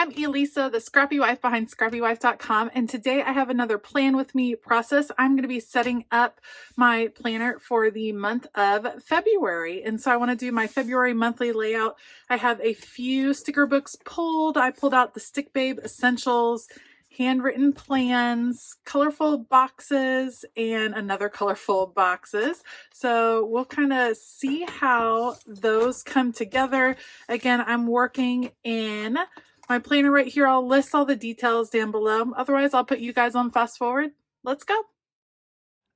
I'm Elisa, the Scrappy Wife behind ScrappyWife.com, and today I have another Plan With Me process. I'm going to be setting up my planner for the month of February, and so I want to do my February monthly layout. I have a few sticker books pulled. I pulled out the Stick Babe Essentials, handwritten plans, colorful boxes, and another colorful boxes. So we'll kind of see how those come together. Again, I'm working in my planner right here. I'll list all the details down below. Otherwise, I'll put you guys on fast forward. Let's go.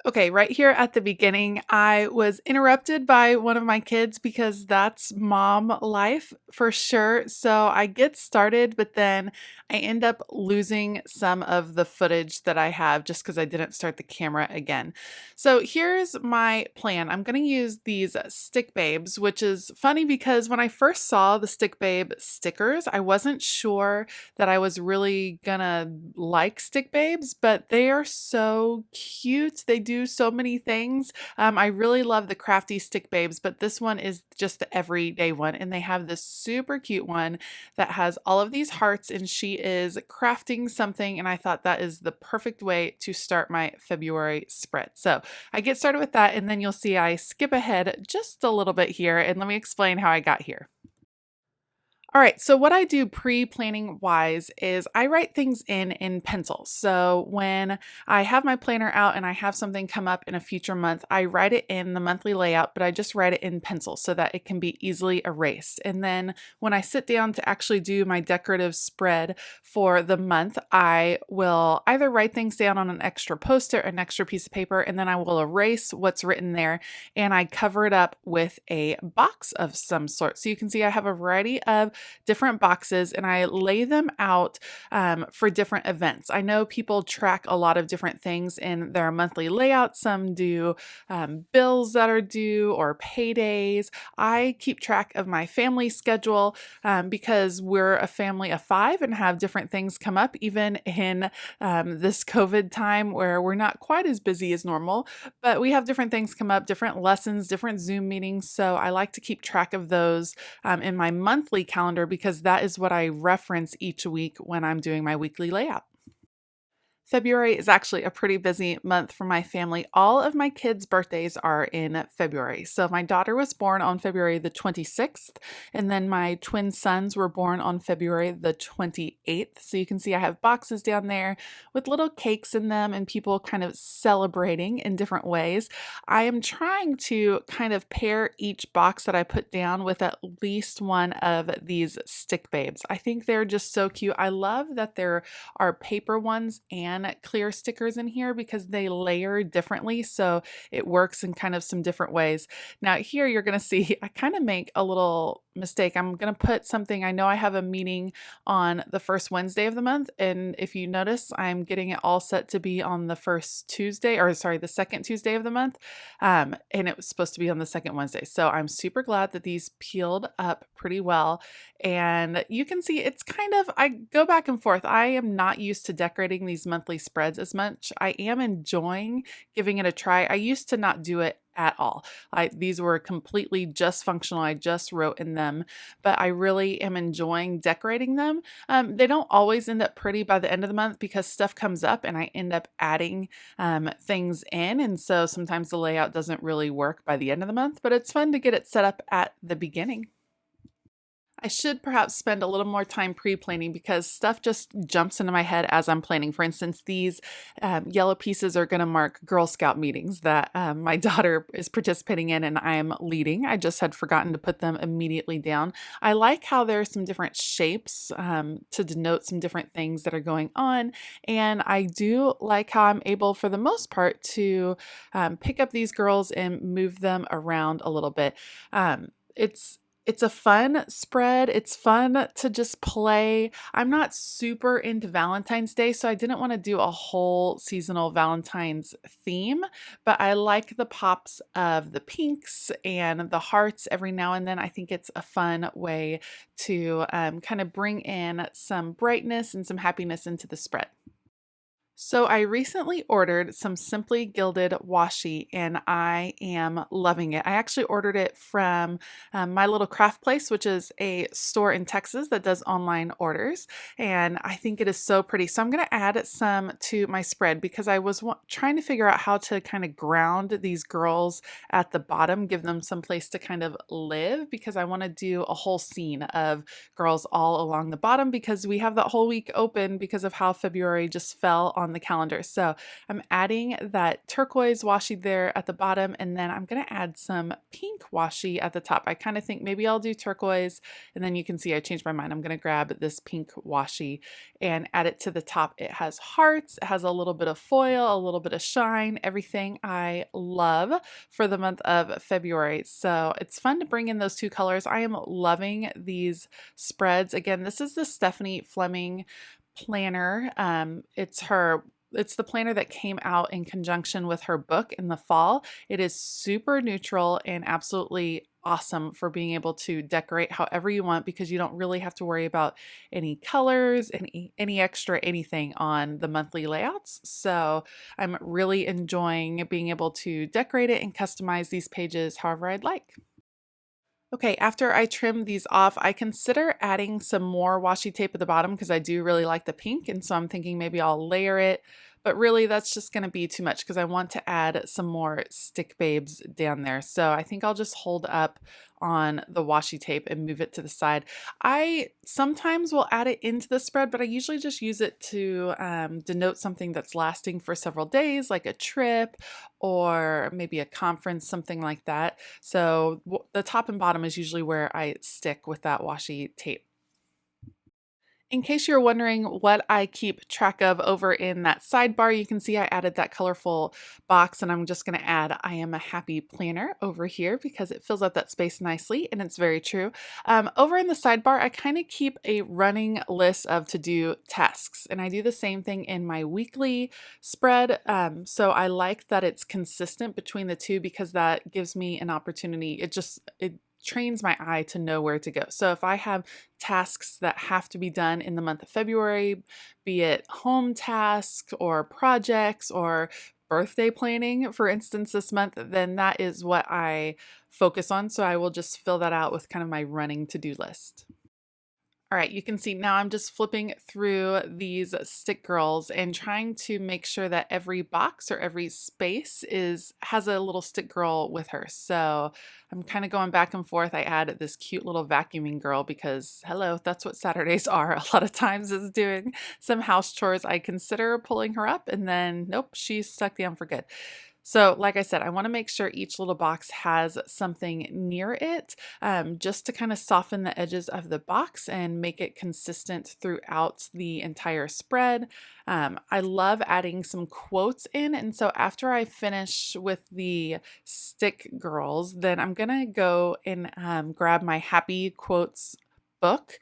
Okay, right here at the beginning, I was interrupted by one of my kids because that's mom life for sure. So I get started, but then I end up losing some of the footage that I have just because I didn't start the camera again. So here's my plan. I'm going to use these Stick Babes, which is funny because when I first saw the Stick Babe stickers, I wasn't sure that I was really gonna like Stick Babes, but they are so cute. They do so many things. I really love the crafty Stick Babes, but this one is just the everyday one. And they have this super cute one that has all of these hearts, and she is crafting something. And I thought that is the perfect way to start my February spread. So I get started with that, and then you'll see I skip ahead just a little bit here, and let me explain how I got here. All right, so what I do pre-planning wise is I write things in pencil. So when I have my planner out and I have something come up in a future month, I write it in the monthly layout, but I just write it in pencil so that it can be easily erased. And then when I sit down to actually do my decorative spread for the month, I will either write things down on an extra post-it, an extra piece of paper, and then I will erase what's written there and I cover it up with a box of some sort. So you can see I have a variety of different boxes and I lay them out for different events. I know people track a lot of different things in their monthly layout. Some do bills that are due or paydays. I keep track of my family schedule because we're a family of 5 and have different things come up even in this COVID time where we're not quite as busy as normal, but we have different things come up, different lessons, different Zoom meetings. So I like to keep track of those in my monthly calendar because that is what I reference each week when I'm doing my weekly layout. February is actually a pretty busy month for my family. All of my kids' birthdays are in February. So my daughter was born on February the 26th, and then my twin sons were born on February the 28th. So you can see I have boxes down there with little cakes in them and people kind of celebrating in different ways. I am trying to kind of pair each box that I put down with at least one of these Stick Babes. I think they're just so cute. I love that there are paper ones and clear stickers in here because they layer differently, so it works in kind of some different ways. Now here you're going to see I kind of make a little mistake. I'm going to put something, I know I have a meeting on the first Wednesday of the month, and if you notice I'm getting it all set to be on the first Tuesday, or sorry, the second Tuesday of the month, and it was supposed to be on the second Wednesday. So I'm super glad that these peeled up pretty well, and you can see it's kind of, I go back and forth. I am not used to decorating these monthly spreads as much. I am enjoying giving it a try. I used to not do it at all. These were completely just functional. I just wrote in them, but I really am enjoying decorating them. They don't always end up pretty by the end of the month because stuff comes up and I end up adding things in. And so sometimes the layout doesn't really work by the end of the month, but it's fun to get it set up at the beginning. I should perhaps spend a little more time pre-planning because stuff just jumps into my head as I'm planning. For instance, these yellow pieces are going to mark Girl Scout meetings that my daughter is participating in and I am leading. I just had forgotten to put them immediately down. I like how there's some different shapes to denote some different things that are going on. And I do like how I'm able, for the most part, to pick up these girls and move them around a little bit. It's a fun spread. It's fun to just play. I'm not super into Valentine's Day, so I didn't want to do a whole seasonal Valentine's theme, but I like the pops of the pinks and the hearts every now and then. I think it's a fun way to kind of bring in some brightness and some happiness into the spread. So I recently ordered some Simply Gilded washi and I am loving it. I actually ordered it from My Little Craft Place, which is a store in Texas that does online orders, and I think it is so pretty. So I'm going to add some to my spread because I was trying to figure out how to kind of ground these girls at the bottom, give them some place to kind of live, because I want to do a whole scene of girls all along the bottom because we have that whole week open because of how February just fell on the calendar. So I'm adding that turquoise washi there at the bottom, and then I'm going to add some pink washi at the top. I kind of think maybe I'll do turquoise, and then you can see I changed my mind. I'm going to grab this pink washi and add it to the top. It has hearts, it has a little bit of foil, a little bit of shine, everything I love for the month of February. So it's fun to bring in those two colors. I am loving these spreads. Again, this is the Stephanie Fleming planner. It's the planner that came out in conjunction with her book in the fall. It is super neutral and absolutely awesome for being able to decorate however you want, because you don't really have to worry about any colors, any extra anything on the monthly layouts. So I'm really enjoying being able to decorate it and customize these pages however I'd like. Okay, after I trim these off, I consider adding some more washi tape at the bottom because I do really like the pink, and so I'm thinking maybe I'll layer it, but really that's just going to be too much because I want to add some more stick babes down there. So I think I'll just hold up on the washi tape and move it to the side. I sometimes will add it into the spread, but I usually just use it to denote something that's lasting for several days, like a trip or maybe a conference, something like that. So the top and bottom is usually where I stick with that washi tape. In case you're wondering what I keep track of over in that sidebar, you can see I added that colorful box, and I'm just going to add I am a happy planner over here because it fills up that space nicely, and it's very true. Over in the sidebar, I kind of keep a running list of to-do tasks, and I do the same thing in my weekly spread. So I like that it's consistent between the two because that gives me an opportunity. It trains my eye to know where to go. So if I have tasks that have to be done in the month of February, be it home tasks or projects or birthday planning, for instance, this month, then that is what I focus on. So I will just fill that out with kind of my running to-do list. All right, you can see now I'm just flipping through these stick girls and trying to make sure that every box or every space has a little stick girl with her. So I'm kind of going back and forth. I added this cute little vacuuming girl because, hello, that's what Saturdays are. A lot of times is doing some house chores. I consider pulling her up and then nope, she's stuck down for good. So like I said, I want to make sure each little box has something near it, just to kind of soften the edges of the box and make it consistent throughout the entire spread. I love adding some quotes in, and so after I finish with the stick girls, then I'm gonna go and grab my happy quotes book,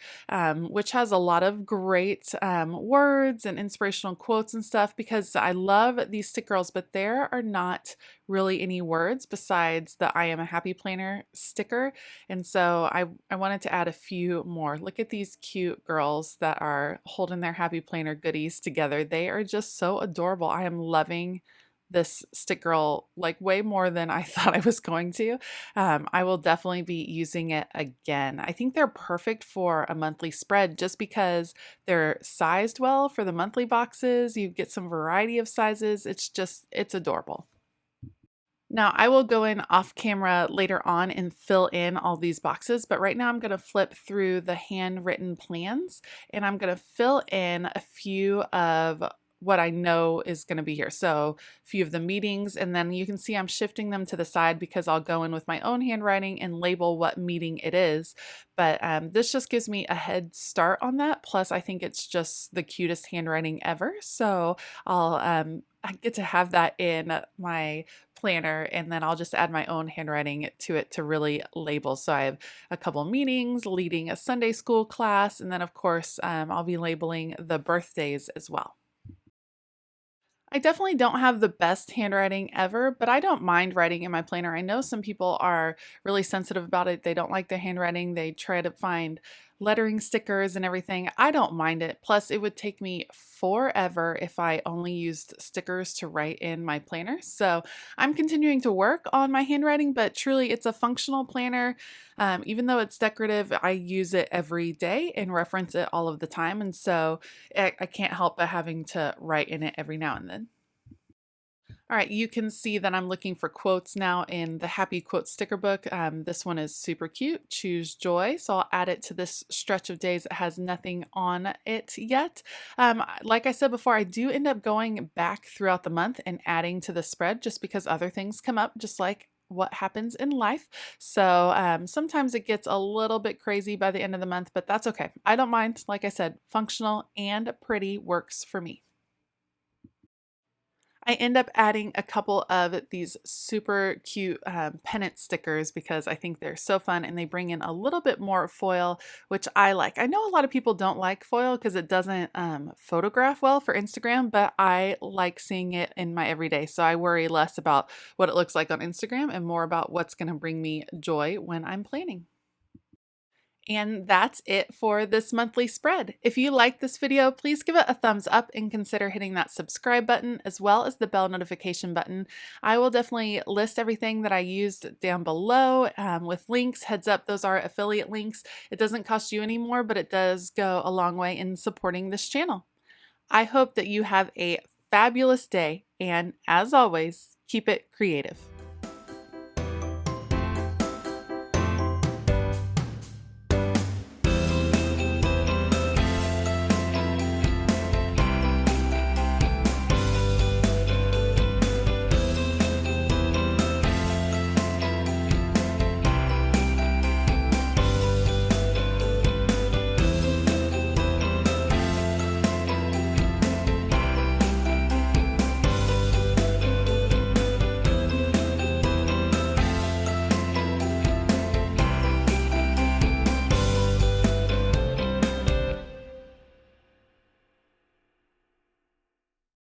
which has a lot of great words and inspirational quotes and stuff, because I love these stick girls, but there are not really any words besides the I am a happy planner sticker. And so I wanted to add a few more. Look at these cute girls that are holding their happy planner goodies together. They are just so adorable. I am loving this stick girl like way more than I thought I was going to. I will definitely be using it again. I think they're perfect for a monthly spread just because they're sized well for the monthly boxes. You get some variety of sizes. It's adorable. Now I will go in off camera later on and fill in all these boxes, but right now I'm going to flip through the handwritten plans and I'm going to fill in a few of what I know is going to be here. So a few of the meetings, and then you can see I'm shifting them to the side because I'll go in with my own handwriting and label what meeting it is. But this just gives me a head start on that. Plus I think it's just the cutest handwriting ever. So I get to have that in my planner, and then I'll just add my own handwriting to it to really label. So I have a couple meetings, leading a Sunday school class, and then of course I'll be labeling the birthdays as well. I definitely don't have the best handwriting ever, but I don't mind writing in my planner. I know some people are really sensitive about it. They don't like their handwriting. They try to find lettering stickers and everything. I don't mind it. Plus, it would take me forever if I only used stickers to write in my planner. So I'm continuing to work on my handwriting, but truly it's a functional planner. Even though it's decorative, I use it every day and reference it all of the time. And so I can't help but having to write in it every now and then. All right, you can see that I'm looking for quotes now in the Happy Quote sticker book. This one is super cute, Choose Joy. So I'll add it to this stretch of days that has nothing on it yet. Like I said before, I do end up going back throughout the month and adding to the spread just because other things come up, just like what happens in life. So sometimes it gets a little bit crazy by the end of the month, but that's okay. I don't mind. Like I said, functional and pretty works for me. I end up adding a couple of these super cute pennant stickers because I think they're so fun and they bring in a little bit more foil, which I like. I know a lot of people don't like foil because it doesn't photograph well for Instagram, but I like seeing it in my everyday. So I worry less about what it looks like on Instagram and more about what's going to bring me joy when I'm planning. And that's it for this monthly spread. If you like this video, please give it a thumbs up and consider hitting that subscribe button as well as the bell notification button. I will definitely list everything that I used down below with links. Heads up, those are affiliate links. It doesn't cost you any more, but it does go a long way in supporting this channel. I hope that you have a fabulous day, and as always, keep it creative.